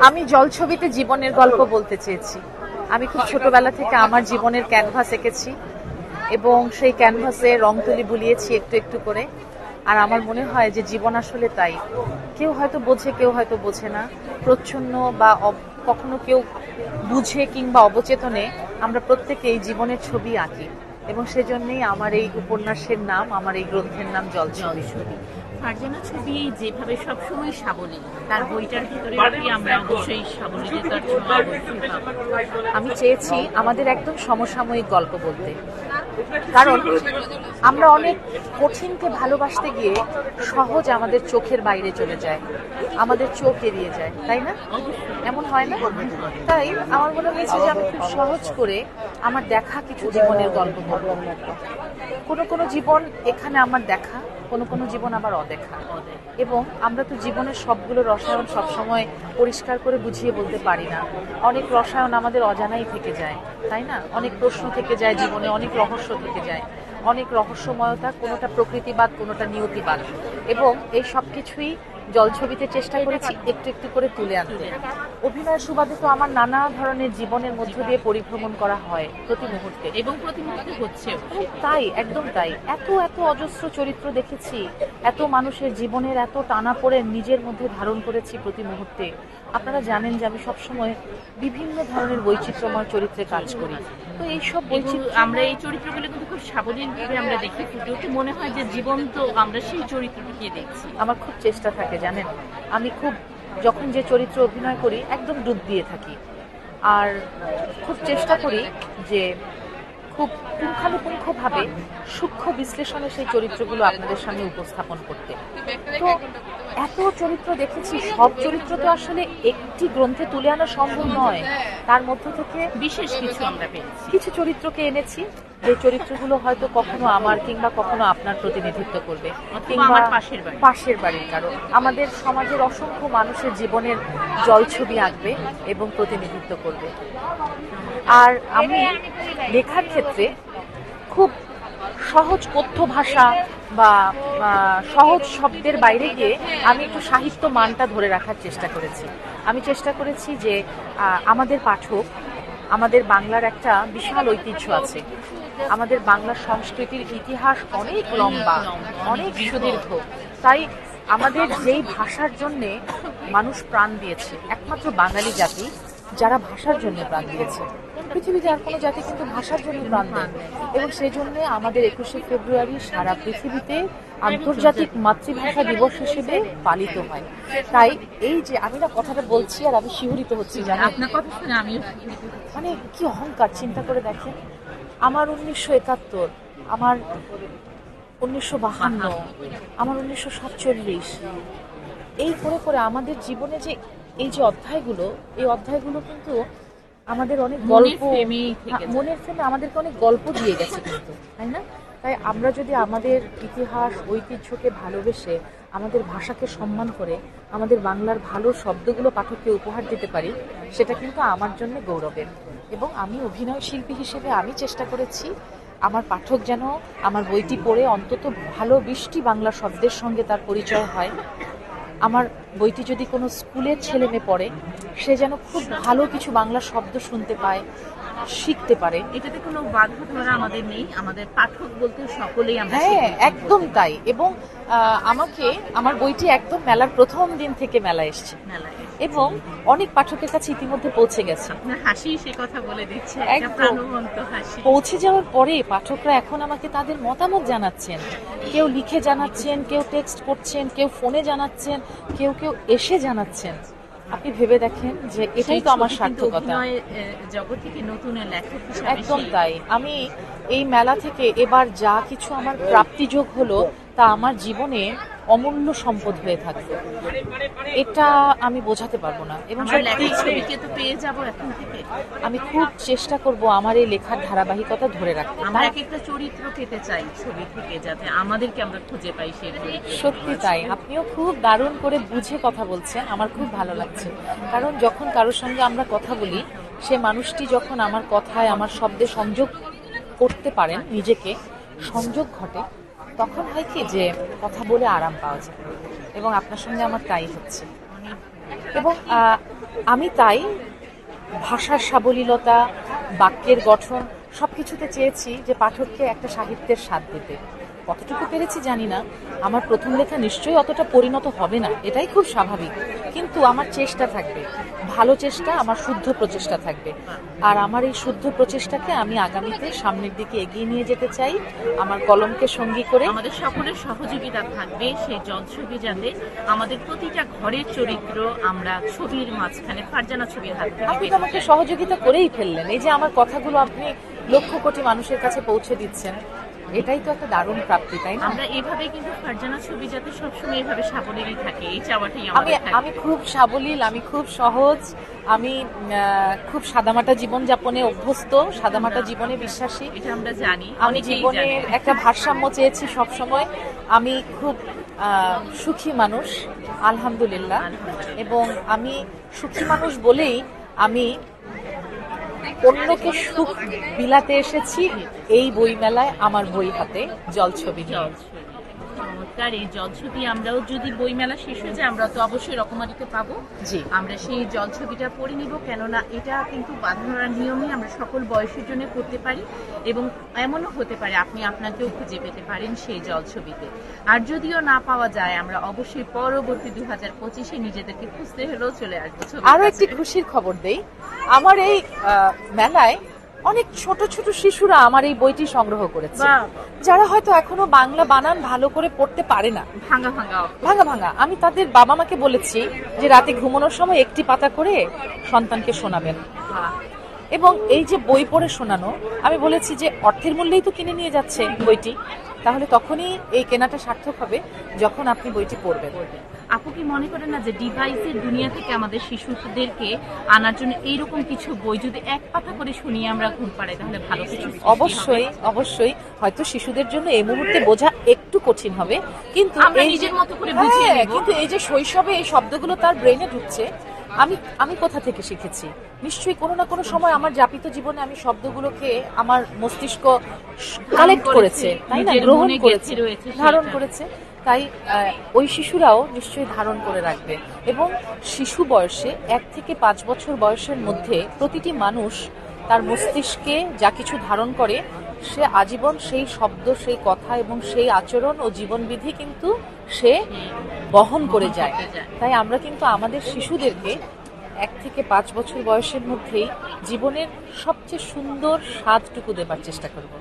আমি জলছবিতে জীবনের গল্প বলতে চেয়েছি। আমি খুব ছোটবেলা থেকে আমার জীবনের ক্যানভাস এঁকেছি এবং সেই ক্যানভাসে রং তুলি বুলিয়েছি একটু একটু করে। আর আমার মনে হয় যে জীবন আসলে তাই, কেউ হয়তো বোঝে, কেউ হয়তো বোঝে না, প্রচ্ছন্ন বা কখনো কেউ বুঝে কিংবা অবচেতনে আমরা প্রত্যেকে এই জীবনের ছবি আঁকি এবং সেজন্যই আমার এই উপন্যাসের নাম, আমার এই গ্রন্থের নাম জলছবি। ফারজানা ছবি যেভাবে সবসময় সাবলীল, তার বইটার ভিতরে আমরা অবশ্যই সাবলীলতার ছোঁয়া অবশ্যই পাবো। আমি চেয়েছি আমাদের একদম সমসাময়িক গল্প বলতে, কারণ আমরা অনেক কঠিনকে ভালোবাসতে গিয়ে সহজ আমাদের চোখের বাইরে চলে যায়, আমাদের চোখ এড়িয়ে যায়, তাই না? এমন হয় না? তাই আমার মনে হয়েছে যে আমি খুব সহজ করে আমার দেখা কিছু জীবনের গল্প বলবো। কোনো কোনো জীবন এখানে আমার দেখা, কোনো কোনো জীবন আবার অদেখা, এবং আমরা তো জীবনের সবগুলো রসায়ন সবসময় পরিষ্কার করে বুঝিয়ে বলতে পারি না। অনেক রসায়ন আমাদের অজানাই থেকে যায়, তাই না? অনেক প্রশ্ন থেকে যায় জীবনে, অনেক রহস্য থেকে যায়, অনেক রহস্যময়তা, কোনোটা প্রকৃতিবাদ, কোনোটা নিয়তিবাদ, এবং এই সব কিছুই জলছবিতে চেষ্টা করেছি একটু একটু করে তুলে আনতে। অভিনয় সুবাদে তো আমার নানা ধরনের জীবনের মধ্য দিয়ে পরিভ্রমণ করা হয় প্রতি মুহূর্তে, এবং প্রতি মুহূর্তে হচ্ছে তাই, একদম তাই। এত এত অজস্র চরিত্র দেখেছি, এত মানুষের জীবনের এত টানা পড়ে নিজের মধ্যে ধারণ করেছি প্রতি মুহূর্তে। আপনারা জানেন যে আমি সবসময় বিভিন্ন ধরনের বৈচিত্র্যময় চরিত্রে কাজ করি, তো এইসব বৈচিত্র্য আমরা এই চরিত্রগুলো কিন্তু খুব সাবলীলভাবে আমরা দেখি, ফুটে মনে হয় যে জীবন তো আমরা সেই চরিত্রটিকে দেখছি। আমার খুব চেষ্টা থাকে, জানেন, আমি খুব যখন যে চরিত্র অভিনয় করি একদম ডুব দিয়ে থাকি, আর খুব চেষ্টা করি যে খুব পুঙ্খানুপুঙ্খভাবে সূক্ষ্ম বিশ্লেষণে সেই চরিত্রগুলো আপনাদের সামনে উপস্থাপন করতে। তো এত চরিত্র দেখেছি, সব চরিত্র তো আসলে একটি গ্রন্থে তুলে আনা সম্ভব নয়, তার মধ্য থেকে বিশেষ কিছু আমরা পেয়েছি, কিছু চরিত্রকে এনেছি যে চরিত্রগুলো হয়তো কখনো আমার কিংবা কখনো আপনার প্রতিনিধিত্ব করবে, কিংবা পাশের বাড়ির কারো, আমাদের সমাজের অসংখ্য মানুষের জীবনের জলছবি আঁকবে এবং প্রতিনিধিত্ব করবে। আর আমি লেখার ক্ষেত্রে খুব সহজ কথ্য ভাষা বা সহজ শব্দের বাইরে গিয়ে আমি একটু সাহিত্য মানটা ধরে রাখার চেষ্টা করেছি। আমি চেষ্টা করেছি যে আমাদের পাঠক, আমাদের বাংলার একটা বিশাল ঐতিহ্য আছে, আমাদের বাংলার সংস্কৃতির ইতিহাস অনেক লম্বা, অনেক সুদীর্ঘ। তাই আমাদের যেই ভাষার জন্যে মানুষ প্রাণ দিয়েছে, একমাত্র বাঙালি জাতি যারা ভাষার জন্য প্রাণ দিয়েছে, পৃথিবীতে আর কোনো জাতি কিন্তু ভাষার জন্য প্রাণ দেয়, এবং সেই জন্য আমাদের 21শে ফেব্রুয়ারি সারা পৃথিবীতে আন্তর্জাতিক মাতৃভাষা দিবস হিসেবে পালিত হয়। তাই এই যে আমি না কথাটা বলছি আর আমি শিহরিত হচ্ছি, জানেন, আপনার কথা শুনে আমিও মানে কি অহংকার, চিন্তা করে দেখেন, আমার 1971, আমার 1952, আমার 1947, এই করে করে আমাদের জীবনে যে এই যে অধ্যায়গুলো, এই অধ্যায়গুলো কিন্তু আমাদের অনেক গল্প, মনের ফ্রেমে আমাদেরকে অনেক গল্প দিয়ে গেছে কিন্তু, তাই না? তাই আমরা যদি আমাদের ইতিহাস ঐতিহ্যকে ভালোবেসে, আমাদের ভাষাকে সম্মান করে, আমাদের বাংলার ভালো শব্দগুলো পাঠককে উপহার দিতে পারি, সেটা কিন্তু আমার জন্য গৌরবের। এবং আমি অভিনয় শিল্পী হিসেবে আমি চেষ্টা করেছি আমার পাঠক যেন আমার বইটি পড়ে অন্তত ভালো 20টি বাংলা শব্দের সঙ্গে তার পরিচয় হয়। আমার বইটি যদি কোনো স্কুলের ছেলে মেয়ে পড়ে, সে যেন খুব ভালো কিছু বাংলা শব্দ শুনতে পায়, শিখতে পারে। এটাতে কোনো বাধা ধরা আমাদের নেই, আমাদের পাঠক বলতে সকলেই আমরা। হ্যাঁ, একদম তাই। এবং আমাকে আমার বইটি একদম মেলার প্রথম দিন থেকে মেলা এসছে, এবং অনেক পাঠকের কাছে ইতিমধ্যে পৌঁছে গেছে। আপনার হাসি সে কথা বলে দিচ্ছে, প্রাণবন্ত হাসি। পৌঁছে যাওয়ার পরে পাঠকরা এখন আমাকে তাদের মতামত জানাচ্ছেন, কেউ লিখে জানাচ্ছেন, কেউ টেক্সট করছেন, কেউ ফোনে জানাচ্ছেন, কেউ কেউ এসে জানাচ্ছেন। আপনি ভেবে দেখেন যে এটাই তো আমার সার্থকতা, জগৎ থেকে নতুন লেখক হিসেবে। একদম তাই। আমি এই মেলা থেকে এবার যা কিছু আমার প্রাপ্তিযোগ হলো, তা আমার জীবনে অমূল্য সম্পদ হয়ে থাকবে, এটা আমি বোঝাতে পারবো না। এবং পেয়ে যাবো এখন থেকে। আমি খুব চেষ্টা করব আমার এই লেখার ধারাবাহিকতা ধরে রাখতে। আমরা একটা চরিত্র পেতে চাই ছবি থেকে, যাতে আমাদেরকে আমরা খুঁজে পাই সেই চরিত্র। সত্যি তাই, আপনিও খুব দারুণ করে বুঝে কথা বলছেন, আমার খুব ভালো লাগছে। কারণ যখন কারোর সঙ্গে আমরা কথা বলি, সে মানুষটি যখন আমার কথায়, আমার শব্দে সংযোগ করতে পারেন, নিজেকে সংযোগ ঘটে, তখন হয় কি যে কথা বলে আরাম পাওয়া যায়, এবং আপনার সঙ্গে আমার তাই হচ্ছে। এবং আমি তাই ভাষার সাবলীলতা, বাক্যের গঠন সবকিছুতে চেয়েছি যে পাঠককে একটা সাহিত্যের স্বাদ দিতে। কতটুকু পেরেছি জানি না, আমার প্রথম লেখা নিশ্চয়ই অতটা পরিণত হবে না, এটাই খুব স্বাভাবিক, কিন্তু আমার চেষ্টা থাকবে, ভালো চেষ্টা, আমার শুদ্ধ প্রচেষ্টা থাকবে। আর আমার এই শুদ্ধ প্রচেষ্টাকে আমি আগামীতে সামনের দিকে এগিয়ে নিয়ে যেতে চাই আমার কলমকে সঙ্গী করে। আমাদের সকলের সহযোগিতা থাকবে সেই জলছবি, যাতে আমাদের প্রতিটা ঘরের চরিত্র আমরা ছবির মাঝখানে ফারজানা ছবির হাত থেকে আপনি তো আমাকে সহযোগিতা করেই ফেললেন, এই যে আমার কথাগুলো আপনি লক্ষ কোটি মানুষের কাছে পৌঁছে দিচ্ছেন, এটাই তো একটা দারুণ প্রাপ্তি, তাই না? আমরা এভাবে কিন্তু ফারজানা ছবি যাতে সবসময় এভাবে সাবলীলই থাকে, এই চাওয়াটাই আমি আমাদের থাকে। আমি খুব সাবলীল, আমি খুব সহজ, আমি খুব সাদামাটা জীবন যাপনে অভ্যস্ত, সাদামাটা জীবনে বিশ্বাসী। এটা আমরা জানি, আমি অনেকেই জীবনের জানে। একটা ভারসাম্য চেয়েছি সব সময়। আমি খুব সুখী মানুষ, আলহামদুলিল্লাহ। এবং আমি সুখী মানুষ বলেই আমি অন্যকে সুখ বিলাতে এসেছি এই বইমেলায় আমার বই হাতে, জলছবি নিয়ে। জলছবি চমৎকার। এই জলছবি আমরাও যদি বইমেলা শেষ হয়ে যায় আমরা তো অবশ্যই রকমারিতে পাবো। জি, আমরা সেই জলছবিটা পড়ে নিব, কেননা এটা কিন্তু বাঁধানোর নিয়মে আমরা সকল বয়সের জন্য করতে পারি, এবং এমনও হতে পারে আপনি আপনাকেও খুঁজে পেতে পারেন সেই জলছবিতে। আর যদিও না পাওয়া যায়, আমরা অবশ্যই পরবর্তী 2025-এ নিজেদেরকে খুঁজতে হলেও চলে আসবো ছবির আরো কাছে। একটি খুশির খবর দেই, আমার এই মেলায় অনেক ছোট ছোট শিশুরা আমার এই বইটি সংগ্রহ করেছে, বাহ! যারা হয়তো এখনো বাংলা বানান ভালো করে পড়তে পারে না, ভাঙা ভাঙা ভাঙা ভাঙা। আমি তাদের বাবা মাকে বলেছি যে রাতে ঘুমানোর সময় একটি পাতা করে সন্তানকে শোনাবেন, বাহ! এবং এই যে বই পড়ে শোনানো, আমি বলেছি যে অর্থের মূল্যেই তো কিনে নিয়ে যাচ্ছে বইটি, তাহলে তখনই এই কেনাটা সার্থক হবে যখন আপনি বইটি পড়বেন। আপু কি মনে করেন না যে ডিভাইসের দুনিয়া থেকে আমাদের শিশুদেরকে আনার জন্য এইরকম কিছু বই যদি এক পাতা করে শুনিয়ে আমরা ঘুম পাড়াই, তাহলে ভালো কিছু সৃষ্টি হবে? অবশ্যই অবশ্যই, হয়তো শিশুদের জন্য এই মুহূর্তে বোঝা একটু কঠিন হবে, কিন্তু আমরা এই নিজের যে- মতো করে বুঝিয়ে হ্যাঁ, নিব। কিন্তু এই যে শৈশবে এই শব্দগুলো তার ব্রেনে ঢুকছে, আমি কোথা থেকে শিখেছি? নিশ্চয়ই কোনো না কোনো সময় আমার যাপিত জীবনে আমি শব্দগুলোকে আমার মস্তিষ্ক কালেক্ট করেছে, তাই না, নিজের গ্রহণ মনে করেছে, গেঁথে রয়েছে সেটা। ধারণ করেছে। তাই ওই শিশুরাও নিশ্চয়ই ধারণ করে রাখবে। এবং শিশু বয়সে 1 থেকে 5 বছর বয়সের মধ্যে প্রতিটি মানুষ তার মস্তিষ্কে যা কিছু ধারণ করে, সে আজীবন সেই শব্দ, সেই কথা এবং সেই আচরণ ও জীবনবিধি কিন্তু সে বহন করে যায়। তাই আমরা কিন্তু আমাদের শিশুদেরকে 1 থেকে 5 বছর বয়সের মধ্যেই জীবনের সবচেয়ে সুন্দর স্বাদটুকু দেবার চেষ্টা করব।